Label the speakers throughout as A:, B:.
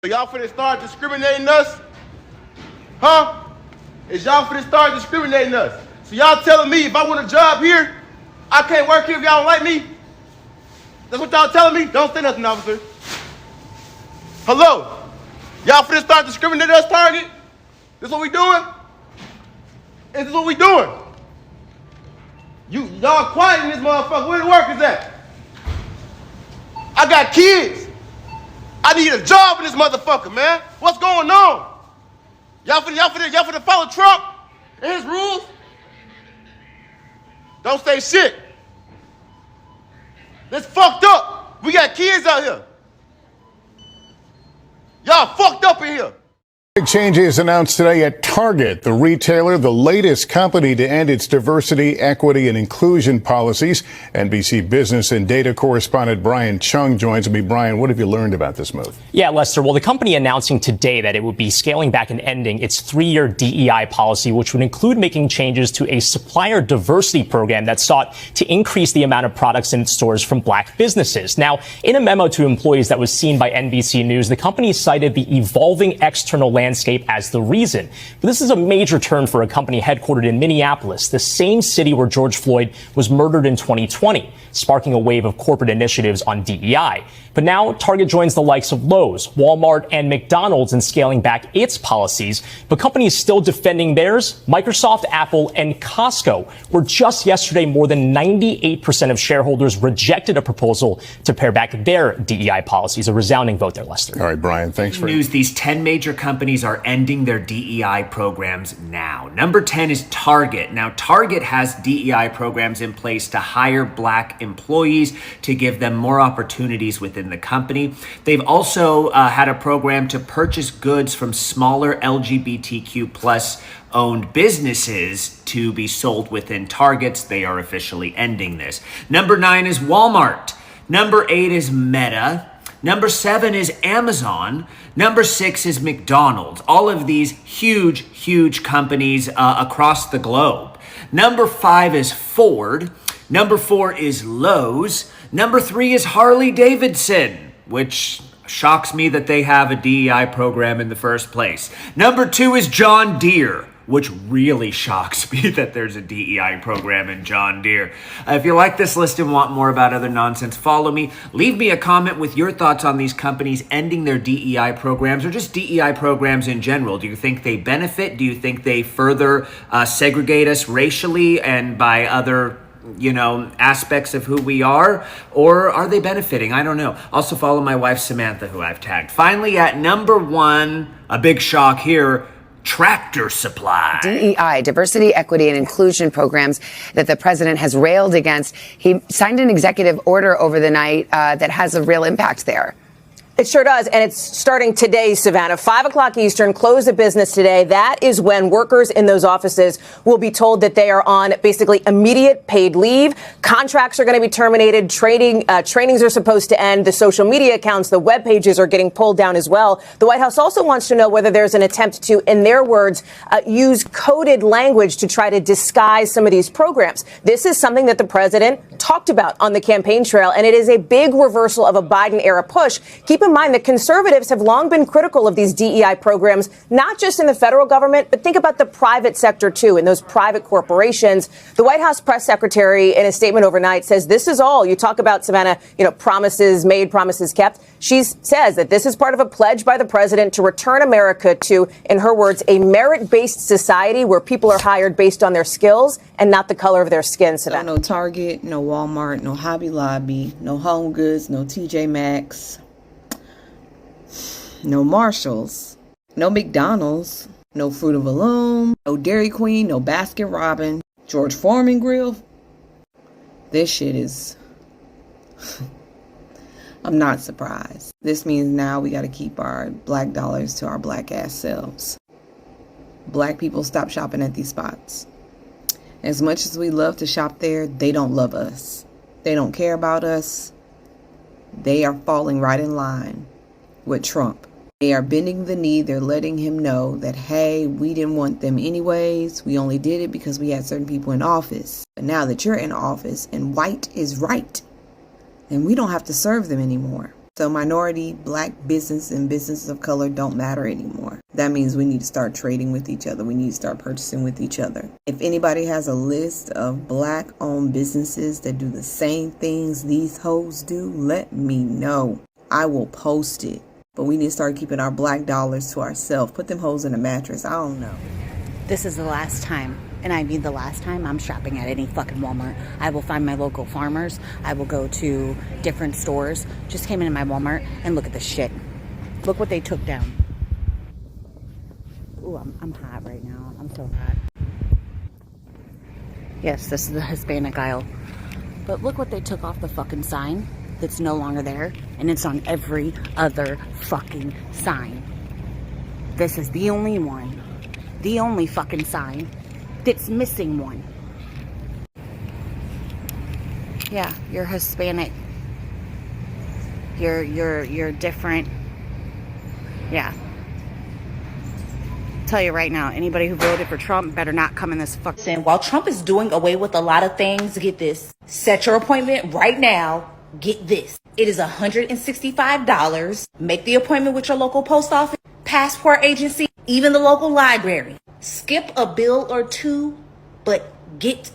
A: Y'all finna start discriminating us? Huh? Is y'all finna start discriminating us? So y'all telling me if I want a job here, I can't work here if y'all don't like me? That's what y'all telling me? Don't say nothing, officer. Hello? Y'all finna start discriminating us, Target? This what we doing? Is this what we doing? Y'all quiet in this motherfucker. Where the workers at? I got kids. I need a job in this motherfucker, man. What's going on? Y'all finna follow Trump and his rules? Don't say shit. That's fucked up. We got kids out here. Y'all fucked up in here.
B: Big changes announced today at Target, the retailer, the latest company to end its diversity, equity, and inclusion policies. NBC business and data correspondent Brian Chung joins me. Brian, what have you learned about this move?
C: Yeah, Lester. Well, the company announcing today that it would be scaling back and ending its 3-year DEI policy, which would include making changes to a supplier diversity program that sought to increase the amount of products in its stores from black businesses. Now, in a memo to employees that was seen by NBC News, the company cited the evolving external landscape as the reason. But this is a major turn for a company headquartered in Minneapolis, the same city where George Floyd was murdered in 2020, sparking a wave of corporate initiatives on DEI. But now Target joins the likes of Lowe's, Walmart, and McDonald's in scaling back its policies. But companies still defending theirs, Microsoft, Apple, and Costco, where just yesterday more than 98% of shareholders rejected a proposal to pare back their DEI policies. A resounding vote there, Lester.
B: All right, Brian, thanks for
D: news. These 10 major companies are ending their DEI programs now. Number 10 is Target. Now, Target has DEI programs in place to hire black employees to give them more opportunities within the company. They've also had a program to purchase goods from smaller LGBTQ plus owned businesses to be sold within Targets. They are officially ending this. Number 9 is Walmart. Number 8 is Meta. Number 7 is Amazon. Number 6 is McDonald's. All of these huge companies across the globe. Number 5 is Ford. Number 4 is Lowe's. Number 3 is Harley Davidson, which shocks me that they have a DEI program in the first place. Number 2 is John Deere, which really shocks me that there's a DEI program in John Deere. If you like this list and want more about other nonsense, follow me. Leave me a comment with your thoughts on these companies ending their DEI programs or just DEI programs in general. Do you think they benefit? Do you think they further segregate us racially and by other aspects of who we are, or are they benefiting? I don't know. Also follow my wife Samantha, who I've tagged. Finally, at number 1, a big shock here, Tractor Supply.
E: DEI, diversity, equity, and inclusion programs that the president has railed against. He signed an executive order over the night that has a real impact there.
F: It sure does, and it's starting today, Savannah. 5 o'clock Eastern, close of business today. That is when workers in those offices will be told that they are on basically immediate paid leave. Contracts are going to be terminated. Trainings are supposed to end. The social media accounts, the web pages are getting pulled down as well. The White House also wants to know whether there's an attempt to, in their words, use coded language to try to disguise some of these programs. This is something that the president talked about on the campaign trail, and it is a big reversal of a Biden-era push. Keep in mind that conservatives have long been critical of these DEI programs, not just in the federal government, but think about the private sector, too, in those private corporations. The White House press secretary, in a statement overnight, says this is all. You talk about, Savannah, promises made, promises kept. She says that this is part of a pledge by the president to return America to, in her words, a merit-based society where people are hired based on their skills and not the color of their skin, Savannah.
G: No Target, no Walmart, no Hobby Lobby, no Home Goods, no TJ Maxx. No Marshalls, no McDonald's, no Fruit of the Loom, no Dairy Queen, no Baskin Robbins, George Foreman Grill. This shit is... I'm not surprised. This means now we got to keep our black dollars to our black ass selves. Black people stop shopping at these spots. As much as we love to shop there, they don't love us. They don't care about us. They are falling right in line with Trump. They are bending the knee. They're letting him know that, hey, we didn't want them anyways. We only did it because we had certain people in office. But now that you're in office and white is right, then we don't have to serve them anymore. So minority, black business and businesses of color don't matter anymore. That means we need to start trading with each other. We need to start purchasing with each other. If anybody has a list of black-owned businesses that do the same things these hoes do, let me know. I will post it. But we need to start keeping our black dollars to ourselves. Put them hoes in a mattress. I don't know.
H: This is the last time, and I mean the last time, I'm shopping at any fucking Walmart. I will find my local farmers. I will go to different stores. Just came into my Walmart and look at this shit. Look what they took down. Ooh, I'm hot right now. I'm so hot. Yes, this is the Hispanic aisle. But look what they took off the fucking sign that's no longer there. And it's on every other fucking sign. This is the only one. The only fucking sign that's missing one. Yeah, you're Hispanic. You're different. Yeah. Tell you right now, anybody who voted for Trump better not come in this fuck.
I: Listen, while Trump is doing away with a lot of things, get this. Set your appointment right now. Get this. It is $165. Make the appointment with your local post office, passport agency, even the local library. Skip a bill or two, but get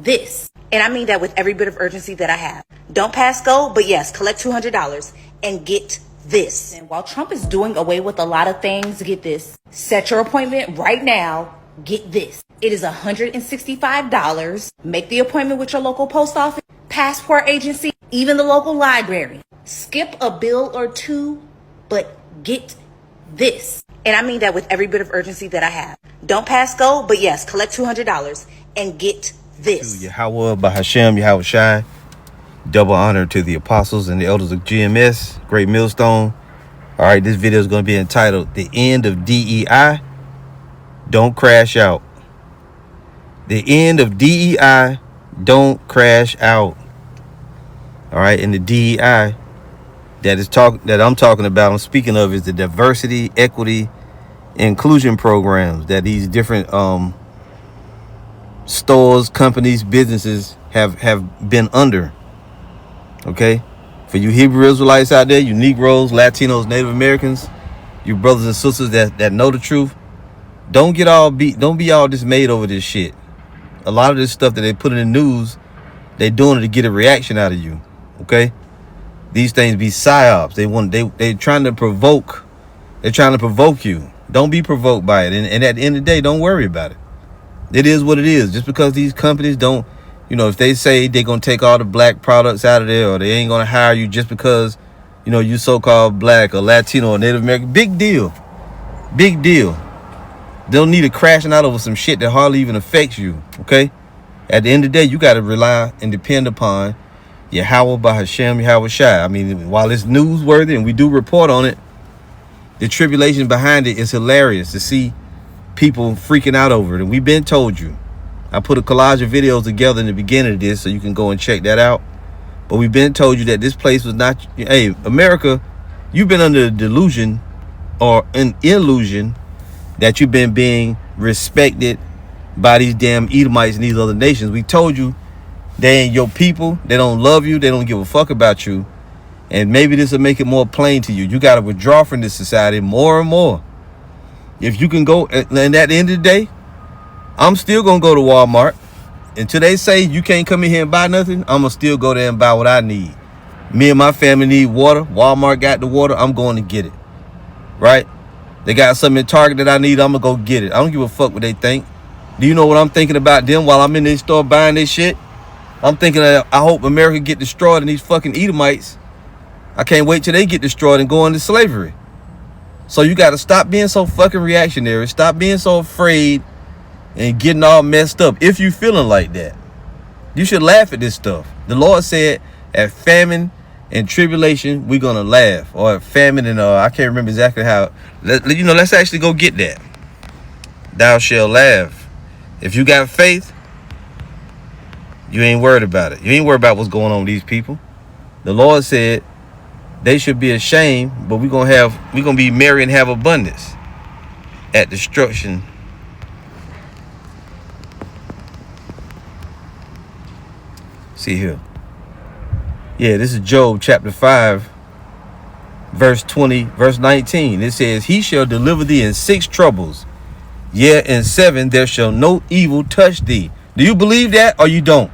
I: this. And I mean that with every bit of urgency that I have. Don't pass go, but yes, collect $200 and get this. And while Trump is doing away with a lot of things, get this. Set your appointment right now. Get this. It is $165. Make the appointment with your local post office, passport agency, even the local library. Skip a bill or two, but get this. And I mean that with every bit of urgency that I have. Don't pass go, but yes, collect $200 and get this.
J: Yahweh Bahashem Yahweh Shai. Double honor to the apostles and the elders of GMS, Great Millstone. All right, this video is going to be entitled The End of D.E.I. Don't Crash Out. The end of D.E.I. Don't crash out. All right, and the D.E.I. that I'm talking about, I'm speaking of, is the diversity, equity, inclusion programs that these different stores, companies, businesses have been under. Okay, for you Hebrew Israelites out there, you Negroes, Latinos, Native Americans, you brothers and sisters that know the truth, don't be all dismayed over this shit. A lot of this stuff that they put in the news, they doing it to get a reaction out of you. Okay, these things be psyops. They trying to provoke. They're trying to provoke you. Don't be provoked by it. And at the end of the day, don't worry about it. It is what it is. Just because these companies don't, if they say they're going to take all the black products out of there, or they ain't going to hire you just because, you so-called black or Latino or Native American, big deal. Big deal. They don't need to crashing out over some shit that hardly even affects you, okay? At the end of the day, you got to rely and depend upon Yahweh Bahashem Yahweh Shai. I mean, while it's newsworthy and we do report on it, the tribulation behind it is hilarious to see people freaking out over it. And we've been told you. I put a collage of videos together in the beginning of this so you can go and check that out. But we've been told you that this place was not... Hey, America, you've been under a delusion or an illusion that you've been being respected by these damn Edomites and these other nations. We told you they ain't your people. They don't love you. They don't give a fuck about you. And maybe this will make it more plain to you. You got to withdraw from this society more and more. If you can go... And at the end of the day, I'm still going to go to Walmart. Until they say you can't come in here and buy nothing, I'm going to still go there and buy what I need. Me and my family need water. Walmart got the water. I'm going to get it. Right? They got something in Target that I need. I'm going to go get it. I don't give a fuck what they think. Do you know what I'm thinking about them while I'm in this store buying this shit? I'm thinking that I hope America get destroyed and these fucking Edomites. I can't wait till they get destroyed and go into slavery. So you got to stop being so fucking reactionary. Stop being so afraid and getting all messed up. If you feeling like that, you should laugh at this stuff. The Lord said at famine and tribulation, we're going to laugh. Or at famine and I can't remember exactly how. Let's actually go get that. Thou shalt laugh. If you got faith, you ain't worried about it. You ain't worried about what's going on with these people. The Lord said they should be ashamed, but we're gonna be merry and have abundance at destruction. See here. Yeah, this is Job chapter 5, verse 19. It says, he shall deliver thee in 6 troubles. Yeah, in 7 there shall no evil touch thee. Do you believe that or you don't?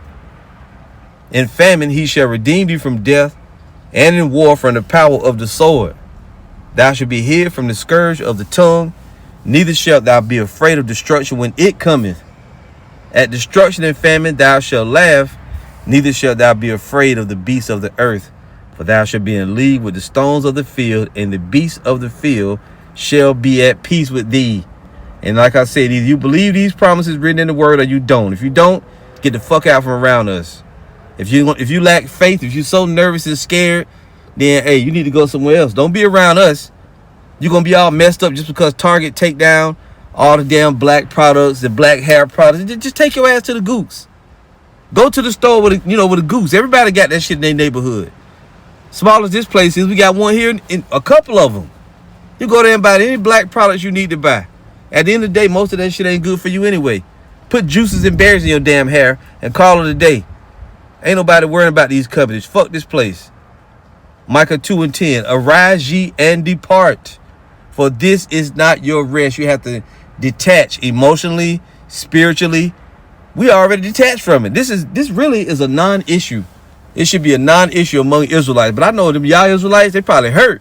J: In famine he shall redeem thee from death, and in war from the power of the sword. Thou shalt be hid from the scourge of the tongue, neither shalt thou be afraid of destruction when it cometh. At destruction and famine thou shalt laugh, neither shalt thou be afraid of the beasts of the earth. For thou shalt be in league with the stones of the field, and the beasts of the field shall be at peace with thee. And like I said, either you believe these promises written in the word or you don't. If you don't, get the fuck out from around us. If you lack faith, if you're so nervous and scared, then hey, you need to go somewhere else. Don't be around us. You're gonna be all messed up just because Target take down all the damn black products, the black hair products. Just take your ass to the Goose. Go to the store with a Goose. Everybody got that shit in their neighborhood. Small as this place is, we got one here in a couple of them. You go there and buy any black products you need to buy. At the end of the day, most of that shit ain't good for you anyway. Put juices and berries in your damn hair and call it a day. Ain't nobody worrying about these companies. Fuck this place. Micah 2:10. Arise ye and depart, for this is not your rest. You have to detach emotionally, spiritually. We already detached from it. This really is a non-issue. It should be a non-issue among Israelites. But I know them y'all Israelites, they probably hurt.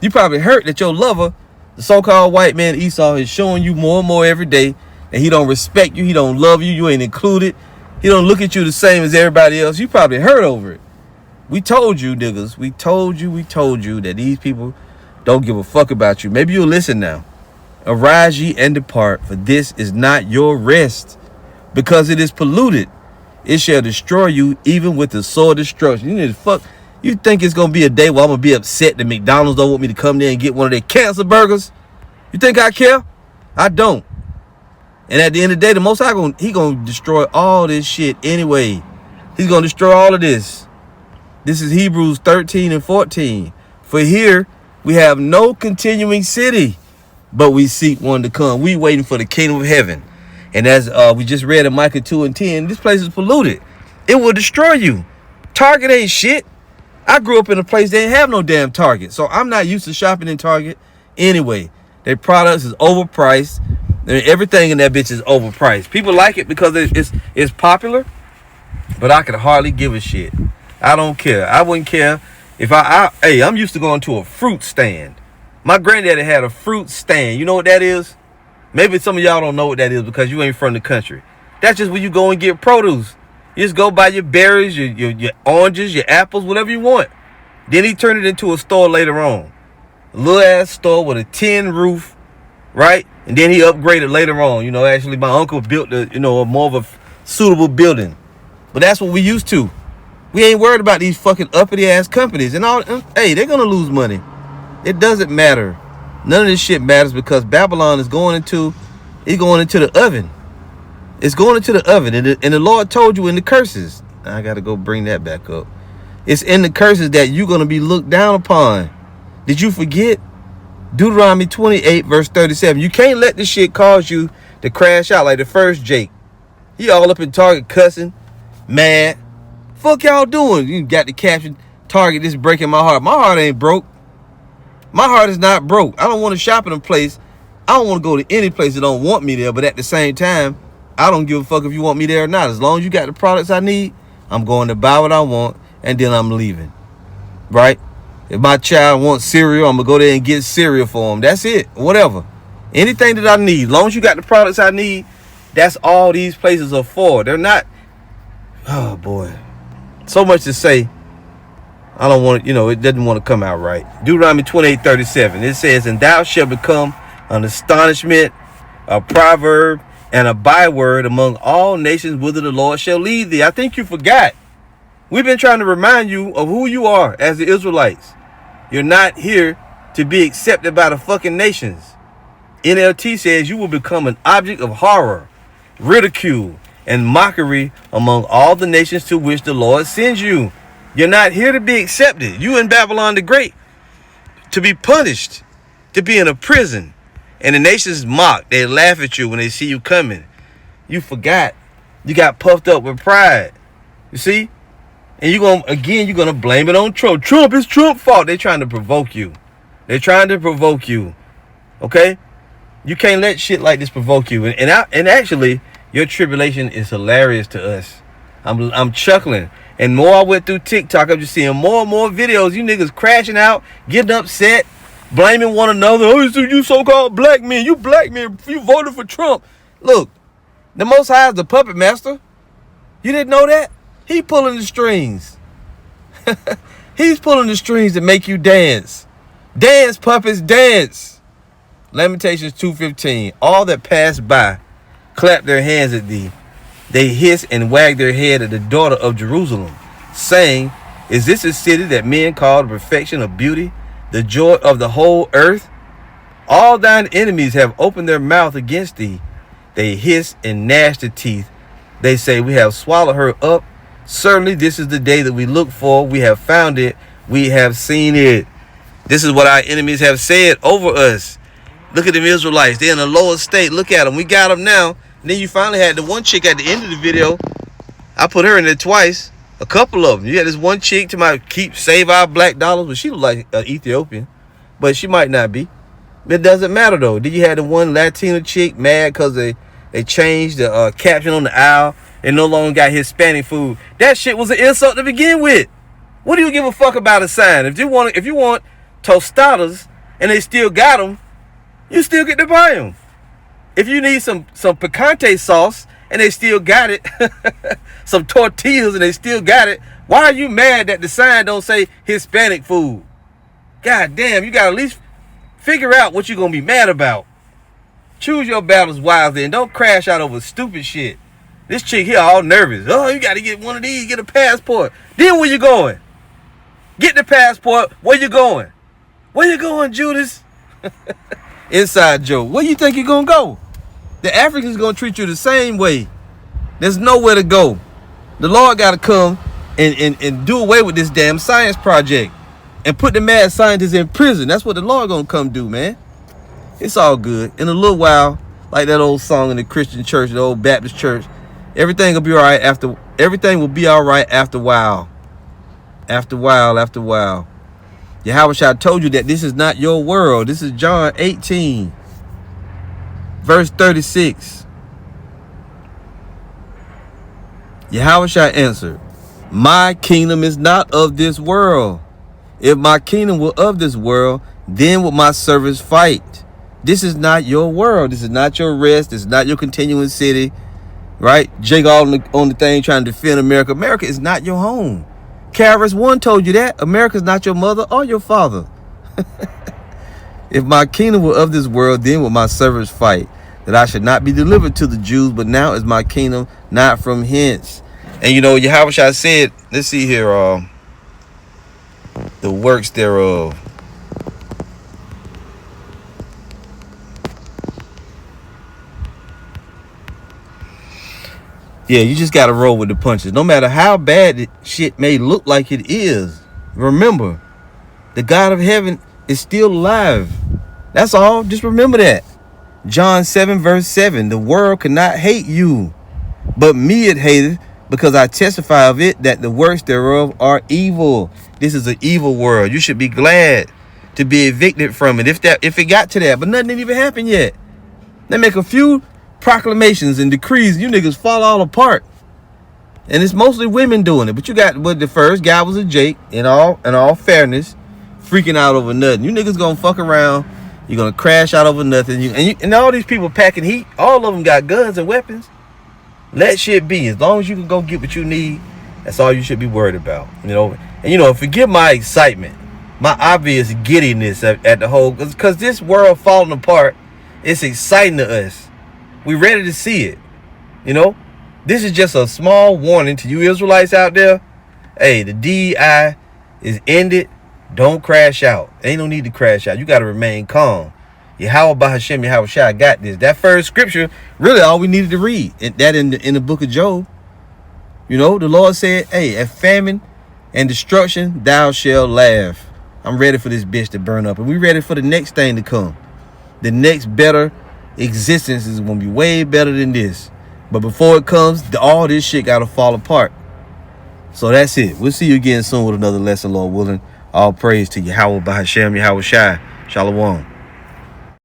J: You probably hurt that your lover, the so-called white man Esau, is showing you more and more every day that he don't respect you, he don't love you, you ain't included. He don't look at you the same as everybody else. You probably hurt over it. We told you, niggas. We told you that these people don't give a fuck about you. Maybe you'll listen now. Arise ye and depart, for this is not your rest, because it is polluted. It shall destroy you even with the sword destruction. You need to fuck. You think it's gonna be a day where I'm gonna be upset that McDonald's don't want me to come there and get one of their cancer burgers? You think I care? I don't. And at the end of the day, the Most High he gonna destroy all this shit anyway. He's gonna destroy all of this. This is Hebrews 13 and 14. For here we have no continuing city, but we seek one to come. We waiting for the kingdom of heaven. And as we just read in Micah 2:10, this place is polluted. It will destroy you. Target ain't shit. I grew up in a place that didn't have no damn Target, so I'm not used to shopping in Target anyway. Their products is overpriced. Everything in that bitch is overpriced. People like it because it's popular, but I could hardly give a shit. I don't care. I wouldn't care if I'm used to going to a fruit stand. My granddaddy had a fruit stand. You know what that is? Maybe some of y'all don't know what that is because you ain't from the country. That's just where you go and get produce. You just go buy your berries, your oranges, your apples, whatever you want. Then he turned it into a store later on. A little ass store with a tin roof, right? And then he upgraded later on. Actually my uncle built a more of a suitable building. But that's what we used to. We ain't worried about these fucking uppity ass companies and all. Hey, they're gonna lose money. It doesn't matter. None of this shit matters because Babylon is going into the oven. It's going into the oven. And the Lord told you in the curses. I got to go bring that back up. It's in the curses that you're going to be looked down upon. Did you forget? Deuteronomy 28 verse 37. You can't let this shit cause you to crash out like the first Jake. He all up in Target cussing, mad. Fuck y'all doing? You got the caption, Target, this is breaking my heart. My heart ain't broke. My heart is not broke. I don't want to shop in a place. I don't want to go to any place that don't want me there. But at the same time, I don't give a fuck if you want me there or not. As long as you got the products I need, I'm going to buy what I want and then I'm leaving. Right? If my child wants cereal, I'm going to go there and get cereal for him. That's it. Whatever. Anything that I need. As long as you got the products I need, that's all these places are for. They're not. Oh, boy. So much to say. I don't want it, it doesn't want to come out right. Deuteronomy 28:37. It says, and thou shalt become an astonishment, a proverb, and a byword among all nations whither the Lord shall lead thee. I think you forgot. We've been trying to remind you of who you are as the Israelites. You're not here to be accepted by the fucking nations. NLT says you will become an object of horror, ridicule, and mockery among all the nations to which the Lord sends you. You're not here to be accepted. You in Babylon the Great, to be punished, to be in a prison. And the nations mock. They laugh at you when they see you coming. You forgot. You got puffed up with pride. You see? And you're gonna blame it on Trump. Trump is Trump's fault. They're trying to provoke you. They're trying to provoke you. Okay? You can't let shit like this provoke you. And actually, your tribulation is hilarious to us. I'm chuckling. And more I went through TikTok, I'm just seeing more and more videos. You niggas crashing out, getting upset, blaming one another. Oh, you so-called black men. You black men, you voted for Trump. Look, the Most High is the puppet master. You didn't know that? He pulling the strings. He's pulling the strings to make you dance. Dance, puppets, dance. Lamentations 2:15. All that pass by clap their hands at thee. They hiss and wag their head at the daughter of Jerusalem, saying, is this a city that men call the perfection of beauty, the joy of the whole earth? All thine enemies have opened their mouth against thee. They hiss and gnash their teeth. They say, we have swallowed her up. Certainly this is the day that we look for. We have found it. We have seen it. This is what our enemies have said over us. Look at them Israelites. They're in a lower state. Look at them. We got them now. And then you finally had the one chick at the end of the video. I put her in there twice. A couple of them. You had this one chick to my save our black dollars. But she looked like an Ethiopian. But she might not be. It doesn't matter though. Then you had the one Latina chick mad because they changed the caption on the aisle and no longer got Hispanic food. That shit was an insult to begin with. What do you give a fuck about a sign? If you want tostadas and they still got them, you still get to buy them. If you need some picante sauce and they still got it, some tortillas and they still got it, why are you mad that the sign don't say Hispanic food? God damn, you got to at least figure out what you're going to be mad about. Choose your battles wisely and don't crash out over stupid shit. This chick here all nervous. Oh, you got to get one of these, get a passport. Then where you going? Get the passport. Where you going? Where you going, Judas? Inside joke. Where you think you're going to go? The Africans going to treat you the same way. There's nowhere to go. The Lord got to come and do away with this damn science project and put the mad scientists in prison. That's what the Lord going to come do, man. It's all good. In a little while, like that old song in the Christian church, the old Baptist church, everything will be all right after a while. After a while. Yahushua told you that this is not your world. This is John 18, verse 36. Yahushua answered, my kingdom is not of this world. If my kingdom were of this world, then would my servants fight. This is not your world. This is not your rest. This is not your continuing city. Right? Jake all on the thing trying to defend America. America is not your home. Calvary 1 told you that. America is not your mother or your father. If my kingdom were of this world, then would my servants fight, that I should not be delivered to the Jews, but now is my kingdom not from hence. And you know, Yahushua said, let's see here, the works thereof. Yeah, you just got to roll with the punches. No matter how bad the shit may look like it is, remember, the God of heaven is still alive. That's all. Just remember that. John 7, verse 7. The world cannot hate you, but me it hateth, because I testify of it that the works thereof are evil. This is an evil world. You should be glad to be evicted from it. If it got to that, but nothing didn't even happen yet. They make a few proclamations and decrees, you niggas fall all apart. And it's mostly women doing it. But you got the first guy was a Jake, in all fairness, freaking out over nothing. You niggas gonna fuck around. You're gonna crash out over nothing. And all these people packing heat, all of them got guns and weapons. Let shit be. As long as you can go get what you need, that's all you should be worried about. And forgive my excitement, my obvious giddiness at the whole, because this world falling apart, it's exciting to us. We ready to see it. This is just a small warning to you Israelites out there. Hey, the D.E.I is ended. Don't crash out. Ain't no need to crash out. You got to remain calm. Yahweh Bahashem, Yahweh Shai got this. That first scripture, really all we needed to read. That in the book of Job. The Lord said, hey, at famine and destruction, thou shalt laugh. I'm ready for this bitch to burn up. And we ready for the next thing to come. The next better existence is going to be way better than this. But before it comes, all this shit got to fall apart. So that's it. We'll see you again soon with another lesson, Lord willing. All praise to Yahweh Bahashem, Yahweh Shai. Shalom.